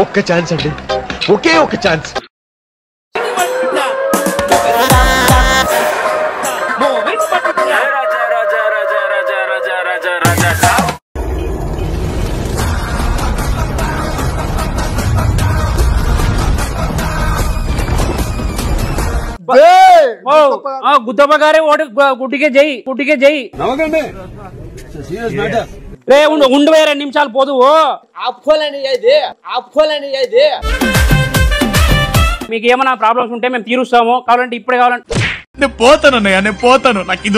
ఒక్క ఛాన్స్ అండి, ఒకే ఒక్క ఛాన్స్. గుద్దప్ప గారే గుడ్డికే జై, గుడ్డికే జై. రే ఉండు 2 నిమిషాలు పోదు. మీకు ఏమైనా ప్రాబ్లమ్స్ ఉంటే మేము తీరుస్తాము, కావాలంటే ఇప్పుడే కావాలంటే. నేను పోతాను అన్నయ్య, నేను పోతాను, నాకు ఇది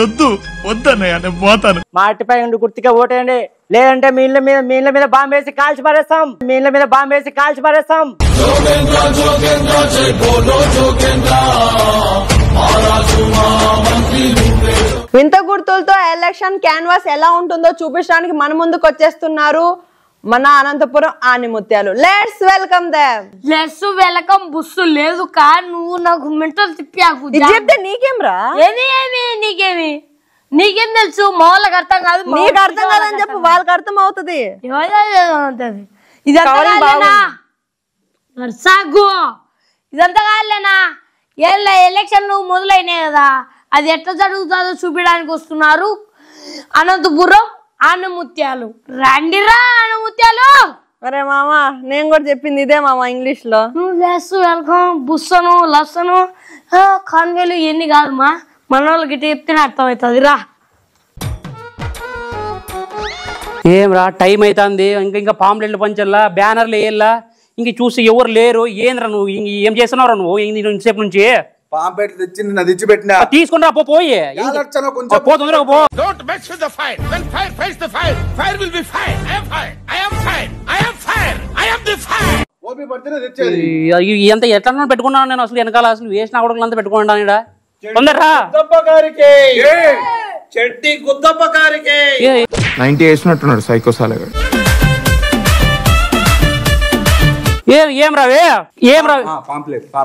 వద్దన్నయ్య, నేను పోతాను. మా ఇంటిపై ఉండి గుర్తుగా ఓటేయండి, లేదంటే మీ ఇళ్ళ మీద బాంబేసి కాల్చి పారేస్తాం, మీ ఇళ్ళ మీద బాంబేసి కాల్చి పారేస్తాం. వింత గుర్తులతో ఎలక్షన్ క్యాన్వాస్ ఎలా ఉంటుందో చూపించడానికి మన ముందుకు వచ్చేస్తున్నారు మన అనంతపురం ఆనిముత్యాలు. Let's welcome them. Let's welcome బుస్సు లేదు కా, నువ్వు నాకు మెంటల్ తిప్పాకు. చెప్తే నీకేం రా, నీకేం తెలుసు? మా వాళ్ళకి అర్థం కాదు, నీకు అర్థం కాదని చెప్పు, వాళ్ళకి అర్థం అవుతుంది. ఇదంతా కాదులేనా, ఎలక్షన్ మొదలైనాయి కదా, అది ఎట్లా జరుగుతుందో చూపించడానికి వస్తున్నారు అనంతపురం ఆనిముత్యాలు. రండిరా ఆనిముత్యాలు. అరే మామా, నేను కూడా చెప్పింది ఇదే మామా ఇంగ్లీష్ లో. లెస్ వెల్కమ్ బుస్సను లస్సను కాన్వేలు ఇవన్నీ కాదు మా, మన వాళ్ళకి ఇట్లా చెప్తేనే అర్థమవుతుంది. రా ఏం రా, టైం అవుతుంది, ఇంకా పాంప్లెట్లు పంచల్లా, బ్యానర్లు వేయాలా, ఇంక చూసి ఎవరు లేరు. ఏంద్రా నువ్వు ఏం చేస్తున్నావు రా నువ్వు ఇంతసేపు నుంచి? పాంప్లెట్లు తెచ్చి నిన్న తెచ్చిపెట్టినా, తీసుకుని రా పోయి, పో తొందరగా పో. ఎంత ఎట్లా పెట్టుకున్నాను నేను అసలు, వెనకాల అసలు వేసిన కూడా అంతా పెట్టుకుంటాను ఇక్కడ. తొందరరా 90 వేసినట్టున్నాడు సైకోసాలగా. ఏం రావే, ఏం రావే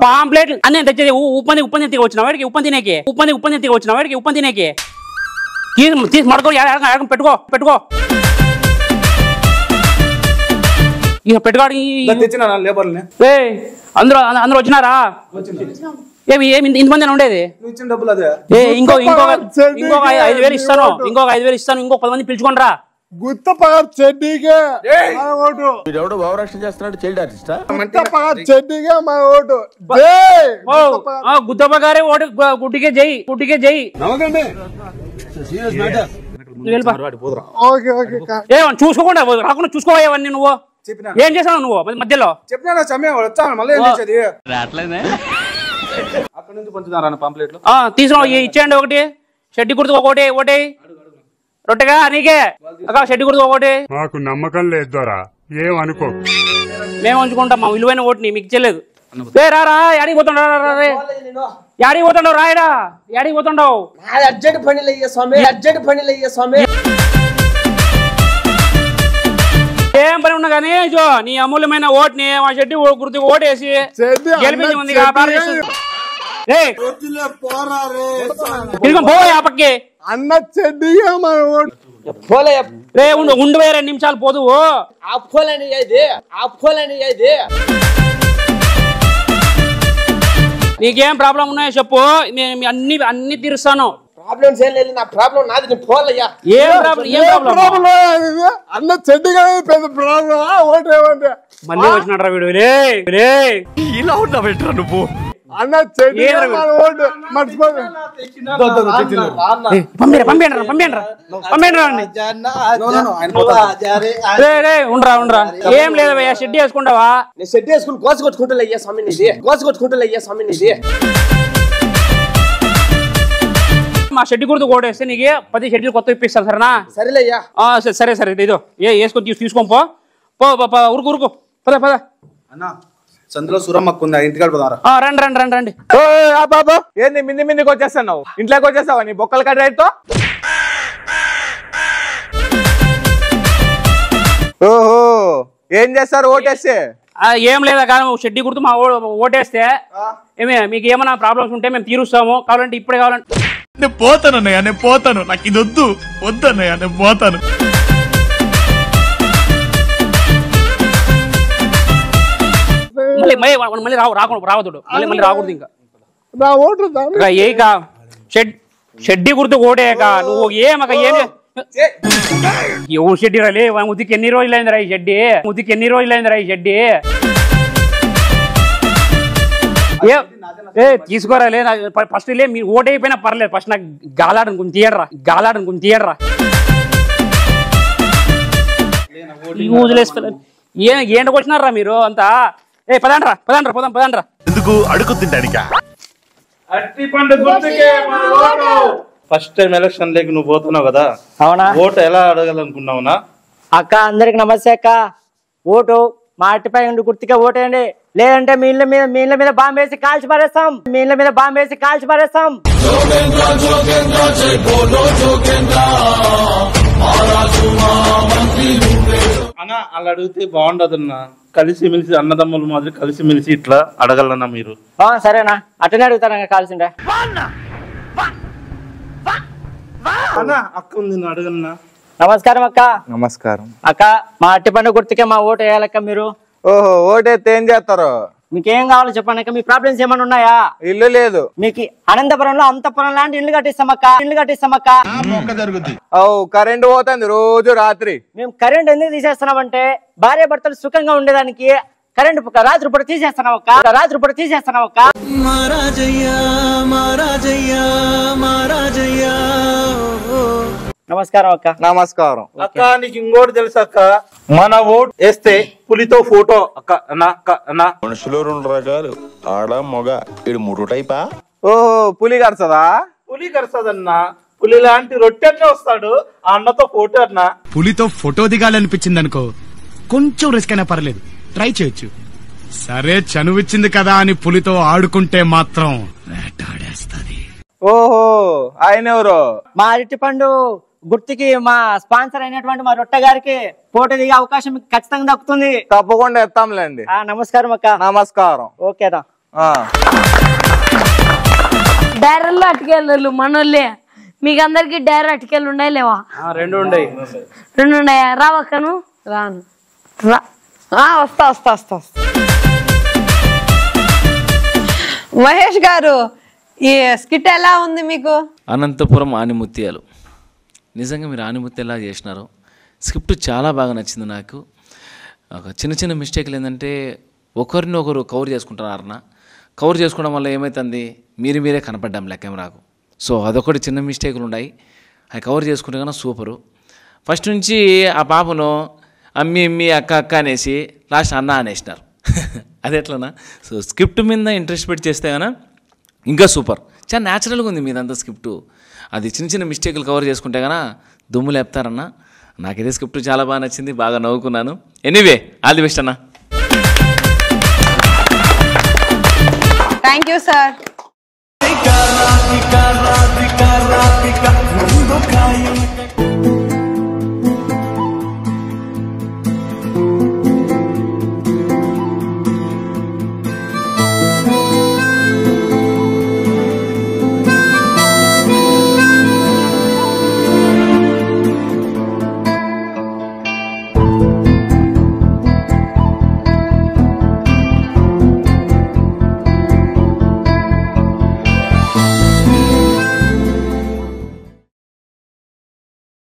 పాంప్లెట్ అని నేను తెచ్చేది. ఉప్పంది ఎత్తికి వచ్చిన వాడికి ఉప్పని తినేకి, ఉప్పని ఎత్తికి వచ్చిన వాడికి ఉప్పని తినేకి. తీసి మడుకో, పెట్టుకో ఇక పెట్టుకోవడం. అందరూ వచ్చినారా? ఏమి ఇంతమంది ఉండేది? ఇంకొక 5,000 ఇస్తాను, ఇంకొక 5,000 ఇస్తాను, ఇంకో 10 మంది పిలుచుకోండి రా. గుద్దప్ప గారే గుడ్డికే జై, గుడ్డికే జై. చూసుకోకుండా రాకుండా చూసుకోవన్నీ నువ్వు ఏం చేసావు నువ్వు మధ్యలో? తీసుకున్నావు, ఇచ్చేయండి. ఒకటి షెడ్డి గుర్తు, ఒకటి రొట్టెగా నీకే అక్క, షెడ్డి గుర్తు ఒకటి. మాకు నమ్మకం లేదు ద్వారా ఏమనుకో, మేము ఉంచుకుంటాం మా విలువైన ఓటుని, మీకు ఇచ్చలేదు. రారా, యాడికి పోతుండవు? యాడికి పోతుండవు? రాయడా, యాడికి పోతుండవు? ఏం పని ఉన్నా కానీ నీ అమూల్యమైన ఓటుని మా షెడ్డి గుర్తు ఓటేసి గెలిపించి ఉంది. పోయా పక్కి అన్న చెడ్డిగా మన ఓటు. రే ఉండు 2 నిమిషాలు పోదు. నీకేం ప్రాబ్లం ఉన్నాయో చెప్పు, అన్ని తీరుస్తాను. ప్రాబ్లమ్స్ ఏం లేదు, నా ప్రాబ్లం నాది, నేను పోలయ్యా. ఏం ప్రాబ్లం? అన్న చెడ్డిగా పెద్ద ప్రాబ్లం. ఓటేమంటే మళ్ళీ వచ్చినాడు రా వీడు. ఇలా ఉన్నా పెట్టరా నువ్వు? అన్న చెడ్డిగా మన ఓటు మర్చిపోదు. ఉండరా ఏం లేదయ్యా, షెడ్ వేసుకుంటావా? షెడ్ వేసుకుని కోసుకొచ్చుకుంటా స్వామి. మా షెడ్ గుర్తు ఓటేస్తే నీకు 10 షెడ్యూల్ కొత్త ఇప్పిస్తాను. సరేనా? సరేలయ్యా. సరే ఇదో వేసుకొని తీసుకో. ఉరుకు పద అన్న సందులో సురమ్మకు ఉందా, ఇంటికాడ పోదారా? రండి. బాబు ఏంది మిందికి వచ్చేస్తావు? ఇంట్లోకి వచ్చేస్తావా నీ బొక్కల కడ్డాయితో? ఓహో, ఏం చేస్తారు ఓటేస్తే? ఏం లేదా కానీ షెడ్డి గుర్తు మా ఓటేస్తే మీకు ఏమైనా ప్రాబ్లమ్స్ ఉంటే మేము తీరుస్తాము, కావాలంటే ఇప్పుడే కావాలంటే. నేను పోతాను అన్నయ్య, నేను పోతాను, నాకు ఇది వద్దన్నయ్య, నేను పోతాను. మళ్ళీ రావద్దు మళ్ళీ రాకూడదు ఇంకా నా ఓటు దాన్ని ఏక షెడ్డి గుర్తు ఓడేక నువ్వు ఏమక ఏమి ఎవరు షెడ్డి రాలే ముద్దుకి ఎన్ని రోజులైందిరా ఈ షెడ్డి తీసుకోరా లే ఫస్ట్ లే మీరు ఓటు అయిపోయినా పర్లేదు ఫస్ట్ నాకు గాలాడని కొంచెం తీయడరా ఏంటకు వచ్చినారా మీరు అంతా పదండ్రా ఎందుకు అడుగు తింటానికా ఫస్ట్ టైం ఎలక్షన్ లేక నువ్వు పోతున్నావు కదా అవునా ఓటు ఎలా అడగాలనుకున్నావునా అక్క అందరికి నమస్తే అక్క ఓటు మా అట్టిపై ఉండి గుర్తుగా ఓటేయండి లేదంటే మీ ఇళ్ళ మీద బాంబు వేసి కాల్చి పారేస్తాం అన్నా అలా అడిగితే బాగుండదన్నా కలిసిమెలిసి అన్నదమ్ముల మాదిరి కలిసిమెలిసి ఇట్లా అడగలన్నా మీరు సరేనా అట్టనే అడుగుతాను కాల్సిండే అన్నా అక్క ఉంది అడగలన్నా నమస్కారం అక్క నమస్కారం అక్క మా అట్టి పండు గుర్తుకే మా ఓటు వేయాలక్క మీరు ఓహో ఓటేస్తే ఏం చేస్తారు మీకేం కావాలో చెప్పండి అక్క మీ ప్రాబ్లమ్స్ ఏమైనా ఉన్నాయా ఇల్లు లేదు మీకు అనంతపురంలో అంతపురం లాంటి ఇల్లు కట్టిస్తామక్క కరెంట్ పోతుంది రోజు రాత్రి మేము కరెంట్ ఎందుకు తీసేస్తున్నామంటే భార్య భర్తలు సుఖంగా ఉండేదానికి కరెంట్ రాత్రి పూట తీసేస్తున్నాం అక్క నమస్కారం అక్క నమస్కారం అక్క నీకు ఇంకోటి తెలుసు అక్క మన ఓటు వేస్తే పులితో ఫోటో అక్క అన్నా మనుషులు 2 రకాలు ఆడ మొగ ఇది 3 టైపా ఓహో పులి కరసదా పులి కరసదన్నా పులి లాంటి రొట్టెనే వస్తాడు ఆ అన్నతో ఫోటో అన్నా పులితో ఫోటో దిగాలనిపించింది అనుకో కొంచెం రిస్క్ అయినా పర్లేదు ట్రై చేయొచ్చు సరే చనువిచ్చింది కదా అని పులితో ఆడుకుంటే మాత్రం వేటాడేస్తది ఓహో ఆయన ఎవరు మా అరటి పండు గుర్తుకి మా స్పాన్సర్ అయినటువంటి మా రొట్టె గారికి ఫోటో దిగే అవకాశం మీకు ఖచ్చితంగా దక్కుతుంది తప్పకుండా ఎత్తాంలేండి నమస్కారం అక్క నమస్కారం ఓకేనా డైరెల్లో అటుకెళ్ళు మనోళ్ళే మీకు అందరికి డైరెక్ట్ అటుకెళ్ళు ఉన్నాయి లేవా 2 ఉన్నాయి 2 ఉన్నాయా రావక్కను రాను వస్తా మహేష్ గారు ఈ స్కిట్ ఎలా ఉంది మీకు అనంతపురం ఆనిముత్యాలు నిజంగా మీరు ఆనిముత్యాలా చేసినారు స్క్రిప్ట్ చాలా బాగా నచ్చింది నాకు ఒక చిన్న మిస్టేక్లు ఏంటంటే ఒకరినొకరు కవర్ చేసుకుంటున్నారన్న కవర్ చేసుకోవడం వల్ల ఏమవుతుంది మీరే కనపడ్డాం కెమెరాకు సో అదొకటి చిన్న మిస్టేకులు ఉన్నాయి అవి కవర్ చేసుకుంటే కన్నా సూపరు ఫస్ట్ నుంచి ఆ పాపను అమ్మి అక్క అనేసి లాస్ట్ అన్న అనేసినారు అది ఎట్లనా సో స్క్రిప్ట్ మీద ఇంట్రెస్ట్ పెట్టి చేస్తే కన్నా ఇంకా సూపర్ చాలా న్యాచురల్గా ఉంది మీదంతా స్క్రిప్టు అది చిన్న మిస్టేక్లు కవర్ చేసుకుంటే కన్నా దుమ్ము లేపుతారన్న నాకు ఇదే స్క్రిప్ట్ చాలా బాగా నచ్చింది బాగా నవ్వుకున్నాను ఎనీవే ఆల్ ది బెస్ట్ అన్న థ్యాంక్ యూ సార్